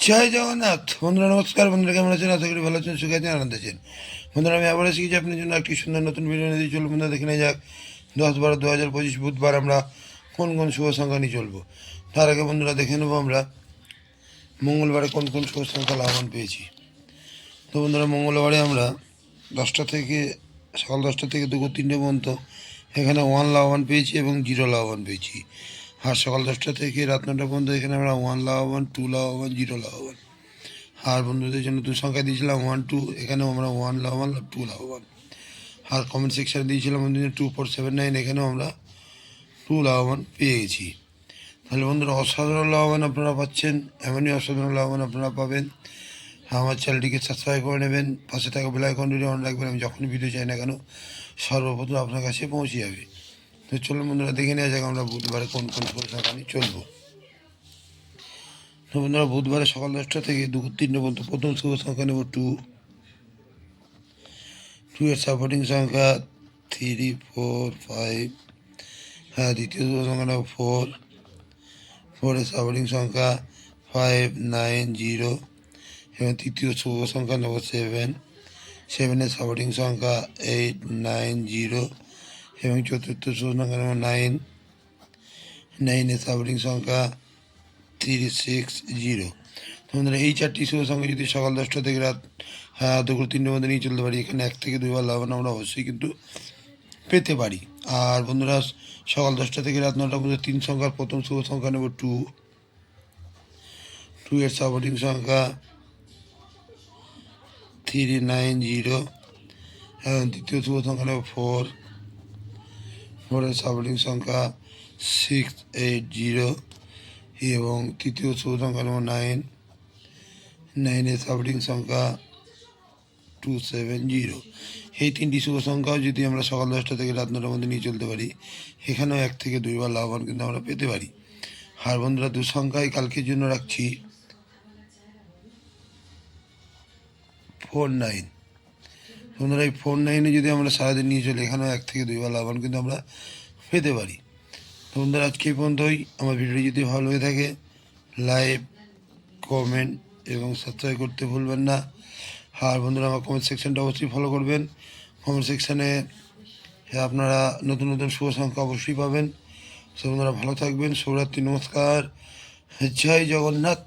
জয় জগন্নাথ। বন্ধুরা নমস্কার। বন্ধুরা কেমন আছেন? আশা করি ভালো আছেন, সুখে আছেন, আনন্দ আছেন। বন্ধুরা আমি আবার এসেছি আপনার জন্য একটি সুন্দর নতুন ভিডিও নিয়ে চলবো। বন্ধুরা দেখে নেওয়া যাক 10/12/2025 বুধবার আমরা কোন কোন শুভ সংখ্যা নিয়ে চলবো। তার আগে বন্ধুরা দেখে নেবো আমরা মঙ্গলবারে কোন কোন শুভ সংখ্যা লাভবান পেয়েছি। তো বন্ধুরা মঙ্গলবারে আমরা সকাল 10টা থেকে দুপুর 3টে পর্যন্ত এখানে 1 লাভবান পেয়েছি এবং 0 লাভবান পেয়েছি। আর সকাল 10টা থেকে রাত 9টা পর্যন্ত এখানে আমরা 1 লাভবান, 2 লাভবান, 0 লাভবান। আর বন্ধুদের জন্য 2 সংখ্যা দিয়েছিলাম 1 2, এখানেও আমরা 1 লাভবান, 2 লাভবান। আর কমেন্ট সেকশানে দিয়েছিলাম বন্ধুদের 2479, এখানেও আমরা 2 লাভবান পেয়ে গেছি। তাহলে বন্ধুরা অসাধারণ লাভবান আপনারা পাচ্ছেন, এমনই অসাধারণ লাভবান আপনারা পাবেন। আমার চ্যানেলটিকে সাবস্ক্রাইব করে নেবেন, পাশে থাকা বেল আইকনটি অন রাখবেন। আমি যখনই ভিডিও চাই না কেন সর্বপ্রথম আপনার কাছে পৌঁছে যাবে। তো চলুন বন্ধুরা দেখে নেওয়া যাক আমরা বুধবারে কোন কোন শুভ সংখ্যা নিয়ে চলবো। তো বন্ধুরা বুধবারে সকাল 10টা থেকে দুপুর 3টে পর্যন্ত প্রথম শুভ সংখ্যা নেব 2। 2 এর সাপোর্টিং সংখ্যা 3 4 5। হ্যাঁ, দ্বিতীয় শুভ সংখ্যা নেব 4। 4 এর সাপোর্টিং সংখ্যা 5 9 0 এবং তৃতীয় শুভ সংখ্যা নেব 7। 7 এর সাপোর্টিং সংখ্যা 8 9 0 এবং চতুর্থ শুভ সংখ্যা নেব 9। 9 এর সাপোর্টিং সংখ্যা 3 6 0। বন্ধুরা এই 4টি শুভ সংখ্যা যদি সকাল 10টা থেকে রাত দুপুর 3টের মধ্যে নিয়ে চলতে পারি, এখানে 1 থেকে 2 বার লাভবান আমরা অবশ্যই কিন্তু পেতে পারি। আর বন্ধুরা সকাল 10টা থেকে রাত 9টা পর্যন্ত 3 সংখ্যার প্রথম শুভ সংখ্যা নেব 2। 2 এর সাপোর্টিং সংখ্যা 3 9 0 এবং দ্বিতীয় শুভ সংখ্যা নেব 4। 4 এর সাপোর্টিং সংখ্যা 6 8 0 এবং তৃতীয় শুভ সংখ্যা নেব 9। 9 এর সাপোর্টিং সংখ্যা 2 7 0। এই 3টি শুভ সংখ্যাও যদি আমরা সকাল 10টা থেকে রাত 9টার মধ্যে নিয়ে চলতে পারি, এখানেও 1 থেকে 2 বার লাভবান কিন্তু আমরা পেতে পারি। আর বন্ধুরা 2 সংখ্যায় কালকের জন্য রাখছি 4 9। বন্ধুরা এই 4 9-এ যদি আমরা সারাদিন নিয়ে চলি, এখানেও 1 থেকে 2 বার লাভবান কিন্তু আমরা পেতে পারি। তো বন্ধুরা আজকে এই পর্যন্তই। আমার ভিডিওটি যদি ভালো হয়ে থাকে লাইক, কমেন্ট এবং সাবস্ক্রাইব করতে ভুলবেন না। আর বন্ধুরা আমার কমেন্ট সেকশানটা অবশ্যই ফলো করবেন। কমেন্ট সেকশানে আপনারা নতুন নতুন শুভ সংখ্যা অবশ্যই পাবেন। সো বন্ধুরা ভালো থাকবেন। শুভরাত্রি, নমস্কার, জয় জগন্নাথ।